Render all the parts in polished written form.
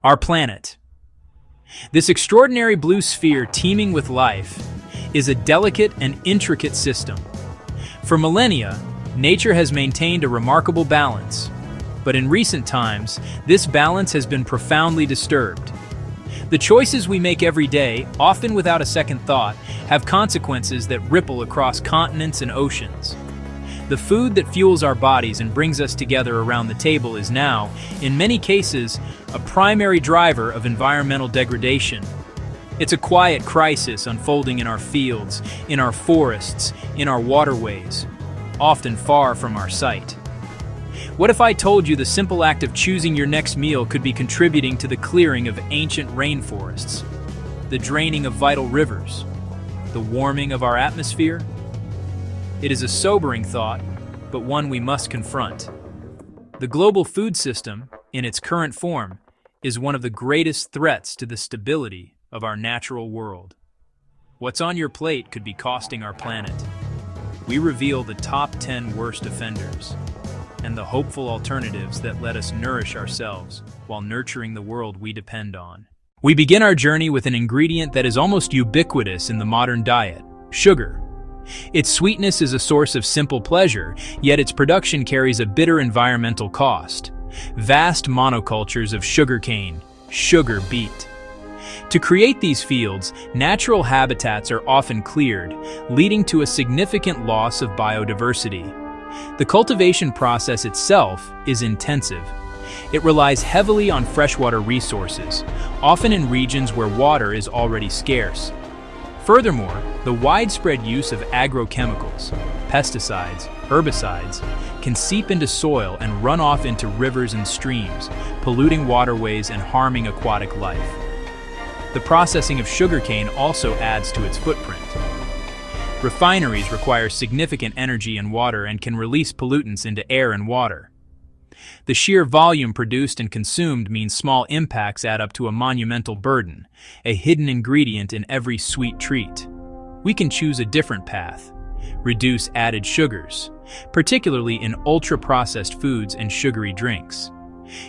Our planet. This extraordinary blue sphere teeming with life is a delicate and intricate system. For millennia, nature has maintained a remarkable balance, but in recent times, this balance has been profoundly disturbed. The choices we make every day, often without a second thought, have consequences that ripple across continents and oceans. The food that fuels our bodies and brings us together around the table is now, in many cases, a primary driver of environmental degradation. It's a quiet crisis unfolding in our fields, in our forests, in our waterways, often far from our sight. What if I told you the simple act of choosing your next meal could be contributing to the clearing of ancient rainforests, the draining of vital rivers, the warming of our atmosphere? It is a sobering thought, but one we must confront. The global food system, in its current form, is one of the greatest threats to the stability of our natural world. What's on your plate could be costing our planet. We reveal the top 10 worst offenders and the hopeful alternatives that let us nourish ourselves while nurturing the world we depend on. We begin our journey with an ingredient that is almost ubiquitous in the modern diet: sugar. Its sweetness is a source of simple pleasure, yet its production carries a bitter environmental cost. Vast monocultures of sugarcane, sugar beet. To create these fields, natural habitats are often cleared, leading to a significant loss of biodiversity. The cultivation process itself is intensive. It relies heavily on freshwater resources, often in regions where water is already scarce. Furthermore, the widespread use of agrochemicals, pesticides, herbicides, can seep into soil and run off into rivers and streams, polluting waterways and harming aquatic life. The processing of sugarcane also adds to its footprint. Refineries require significant energy and water and can release pollutants into air and water. The sheer volume produced and consumed means small impacts add up to a monumental burden, a hidden ingredient in every sweet treat. We can choose a different path. Reduce added sugars, particularly in ultra-processed foods and sugary drinks.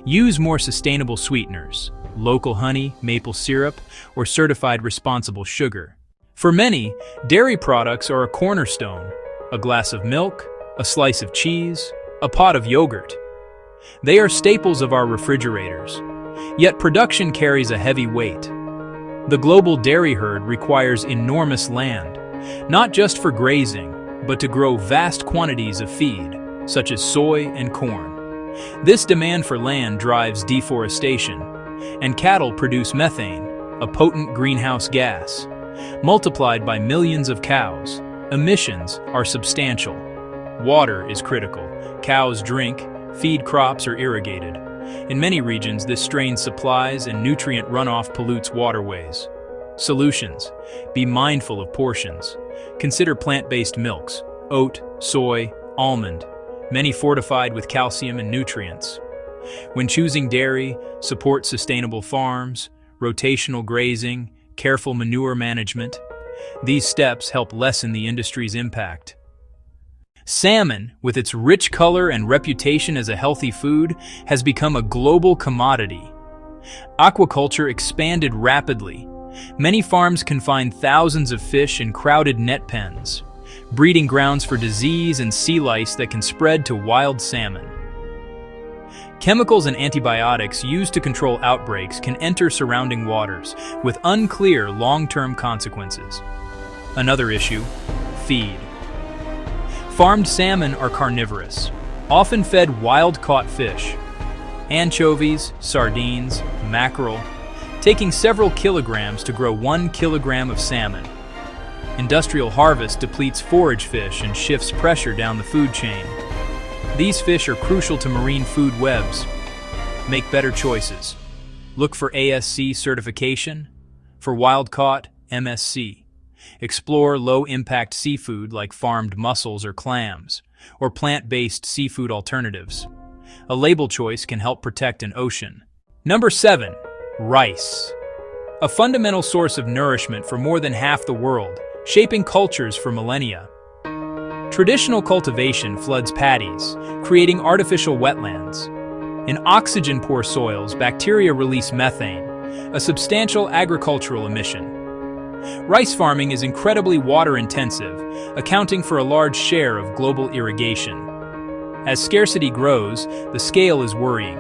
Use more sustainable sweeteners, local honey, maple syrup, or certified responsible sugar. For many, dairy products are a cornerstone: a glass of milk, a slice of cheese, a pot of yogurt. They are staples of our refrigerators, yet production carries a heavy weight. The global dairy herd requires enormous land, not just for grazing, but to grow vast quantities of feed, such as soy and corn. This demand for land drives deforestation, and cattle produce methane, a potent greenhouse gas. Multiplied by millions of cows, emissions are substantial. Water is critical. Cows drink, feed crops, are irrigated. In many regions, this strains supplies and nutrient runoff pollutes waterways. Solutions: be mindful of portions. Consider plant-based milks, oat, soy, almond, many fortified with calcium and nutrients. When choosing dairy, support sustainable farms, rotational grazing, careful manure management. These steps help lessen the industry's impact. Salmon, with its rich color and reputation as a healthy food, has become a global commodity. Aquaculture expanded rapidly. Many farms confine thousands of fish in crowded net pens, breeding grounds for disease and sea lice that can spread to wild salmon. Chemicals and antibiotics used to control outbreaks can enter surrounding waters, with unclear long-term consequences. Another issue: feed. Farmed salmon are carnivorous, often fed wild-caught fish, anchovies, sardines, mackerel, taking several kilograms to grow 1 kilogram of salmon. Industrial harvest depletes forage fish and shifts pressure down the food chain. These fish are crucial to marine food webs. Make better choices. Look for ASC certification. For wild-caught, MSC. Explore low-impact seafood like farmed mussels or clams, or plant-based seafood alternatives. A label choice can help protect an ocean. Number 7. Rice. A fundamental source of nourishment for more than half the world, shaping cultures for millennia. Traditional cultivation floods paddies, creating artificial wetlands. In oxygen-poor soils, bacteria release methane, a substantial agricultural emission. Rice farming is incredibly water-intensive, accounting for a large share of global irrigation. As scarcity grows, the scale is worrying.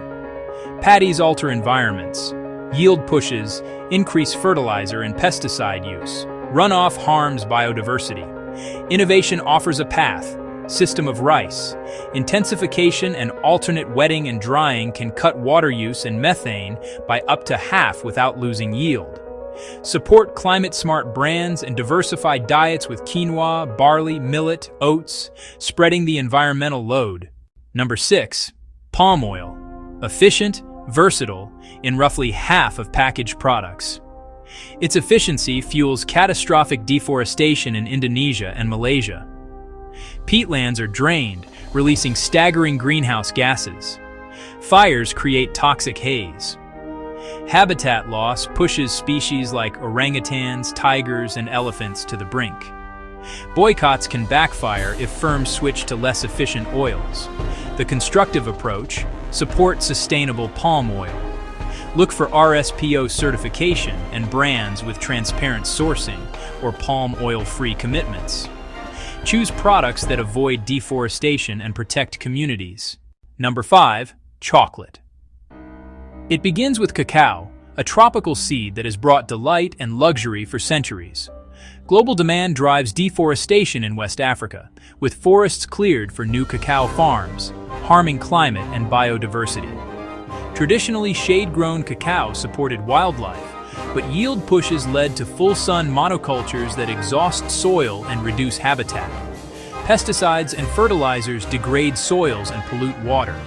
Paddies alter environments. Yield pushes, increase fertilizer and pesticide use. Runoff harms biodiversity. Innovation offers a path. System of rice. Intensification and alternate wetting and drying can cut water use and methane by up to half without losing yield. Support climate-smart brands and diversify diets with quinoa, barley, millet, oats, spreading the environmental load. Number 6. Palm oil. Efficient, versatile, in roughly half of packaged products. Its efficiency fuels catastrophic deforestation in Indonesia and Malaysia. Peatlands are drained, releasing staggering greenhouse gases. Fires create toxic haze. Habitat loss pushes species like orangutans, tigers, and elephants to the brink. Boycotts can backfire if firms switch to less efficient oils. The constructive approach: support sustainable palm oil. Look for RSPO certification and brands with transparent sourcing or palm oil-free commitments. Choose products that avoid deforestation and protect communities. Number 5. Chocolate. It begins with cacao, a tropical seed that has brought delight and luxury for centuries. Global demand drives deforestation in West Africa, with forests cleared for new cacao farms, harming climate and biodiversity. Traditionally shade-grown cacao supported wildlife, but yield pushes led to full-sun monocultures that exhaust soil and reduce habitat. Pesticides and fertilizers degrade soils and pollute water.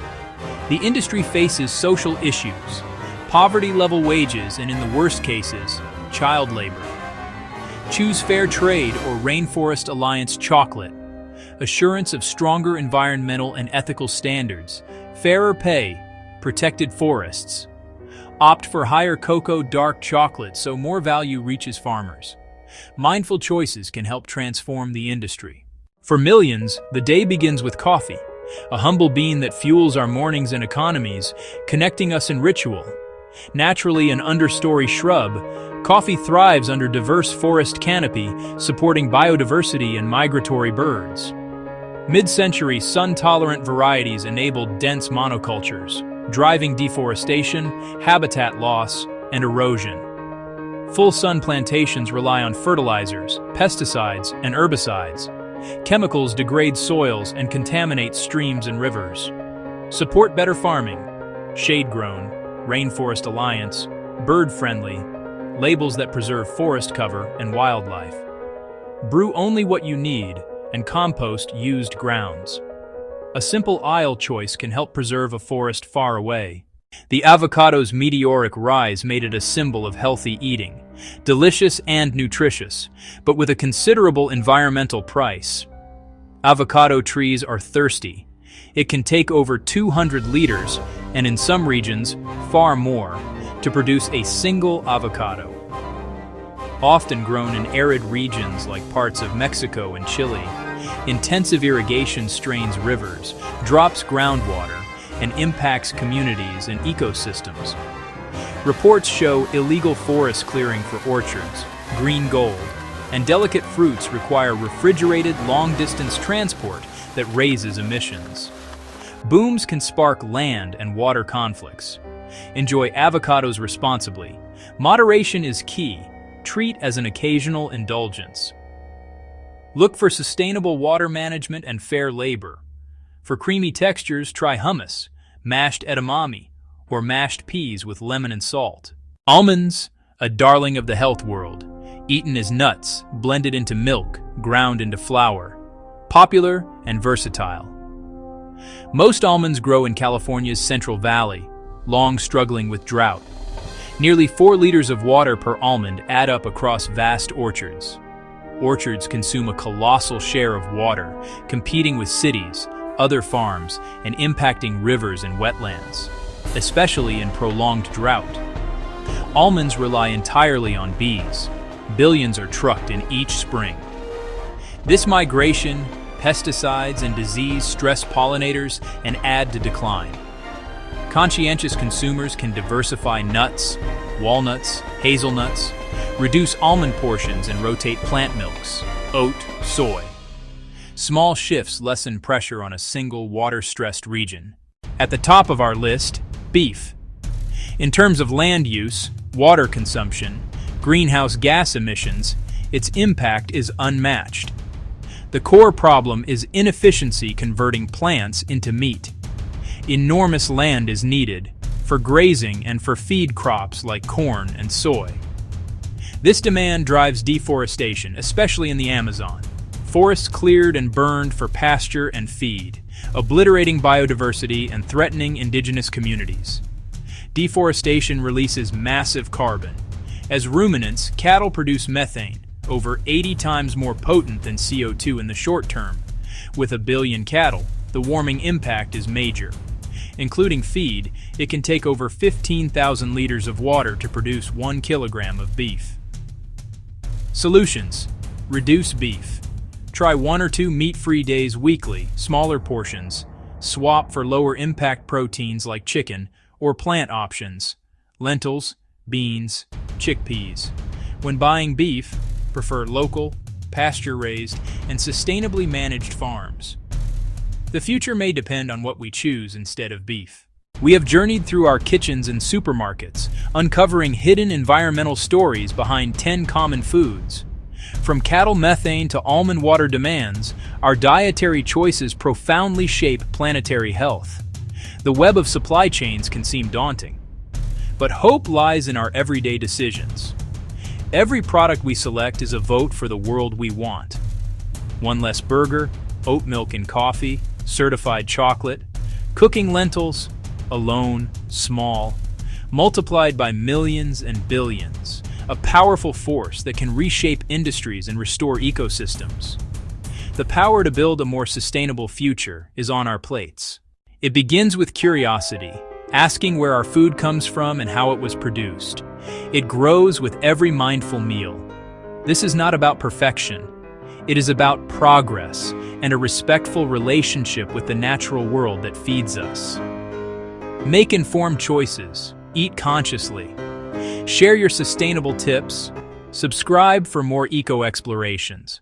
The industry faces social issues: poverty-level wages and, in the worst cases, child labor. Choose Fair Trade or Rainforest Alliance chocolate. Assurance of stronger environmental and ethical standards, fairer pay, protected forests. Opt for higher cocoa dark chocolate so more value reaches farmers. Mindful choices can help transform the industry. For millions, the day begins with coffee, a humble bean that fuels our mornings and economies, connecting us in ritual. Naturally an understory shrub, coffee thrives under diverse forest canopy, supporting biodiversity and migratory birds. Mid-century sun-tolerant varieties enabled dense monocultures, driving deforestation, habitat loss, and erosion. Full-sun plantations rely on fertilizers, pesticides, and herbicides. Chemicals degrade soils and contaminate streams and rivers. Support better farming. Shade-grown, Rainforest Alliance, bird-friendly, labels that preserve forest cover and wildlife. Brew only what you need and compost used grounds. A simple aisle choice can help preserve a forest far away. The avocado's meteoric rise made it a symbol of healthy eating, delicious and nutritious, but with a considerable environmental price. Avocado trees are thirsty. It can take over 200 liters, and in some regions, far more, to produce a single avocado. Often grown in arid regions like parts of Mexico and Chile, intensive irrigation strains rivers, drops groundwater, and impacts communities and ecosystems. Reports show illegal forest clearing for orchards, green gold, and delicate fruits require refrigerated long-distance transport that raises emissions. Booms can spark land and water conflicts. Enjoy avocados responsibly. Moderation is key. Treat as an occasional indulgence. Look for sustainable water management and fair labor. For creamy textures, try hummus, mashed edamame, or mashed peas with lemon and salt. Almonds, a darling of the health world, eaten as nuts, blended into milk, ground into flour. Popular and versatile. Most almonds grow in California's Central Valley, long struggling with drought. Nearly 4 liters of water per almond add up across vast orchards. Orchards consume a colossal share of water, competing with cities, other farms, and impacting rivers and wetlands, especially in prolonged drought. Almonds rely entirely on bees. Billions are trucked in each spring. This migration, pesticides and disease stress pollinators and add to decline. Conscientious consumers can diversify nuts, walnuts, hazelnuts, reduce almond portions and rotate plant milks, oat, soy. Small shifts lessen pressure on a single water-stressed region. At the top of our list, beef. In terms of land use, water consumption, greenhouse gas emissions, its impact is unmatched. The core problem is inefficiency converting plants into meat. Enormous land is needed for grazing and for feed crops like corn and soy. This demand drives deforestation, especially in the Amazon. Forests cleared and burned for pasture and feed, obliterating biodiversity and threatening indigenous communities. Deforestation releases massive carbon. As ruminants, cattle produce methane, over 80 times more potent than CO2 in the short term. With 1 billion cattle, the warming impact is major. Including feed, it can take over 15,000 liters of water to produce 1 kilogram of beef. Solutions: reduce beef. Try 1 or 2 meat-free days weekly, smaller portions. Swap for lower-impact proteins like chicken or plant options, lentils, beans, chickpeas. When buying beef, prefer local, pasture-raised, and sustainably managed farms. The future may depend on what we choose instead of beef. We have journeyed through our kitchens and supermarkets, uncovering hidden environmental stories behind 10 common foods. From cattle methane to almond water demands, our dietary choices profoundly shape planetary health. The web of supply chains can seem daunting, but hope lies in our everyday decisions. Every product we select is a vote for the world we want. One less burger, oat milk and coffee, certified chocolate, cooking lentils, alone, small, multiplied by millions and billions, a powerful force that can reshape industries and restore ecosystems. The power to build a more sustainable future is on our plates. It begins with curiosity, asking where our food comes from and how it was produced. It grows with every mindful meal. This is not about perfection. It is about progress and a respectful relationship with the natural world that feeds us. Make informed choices. Eat consciously. Share your sustainable tips. Subscribe for more eco-explorations.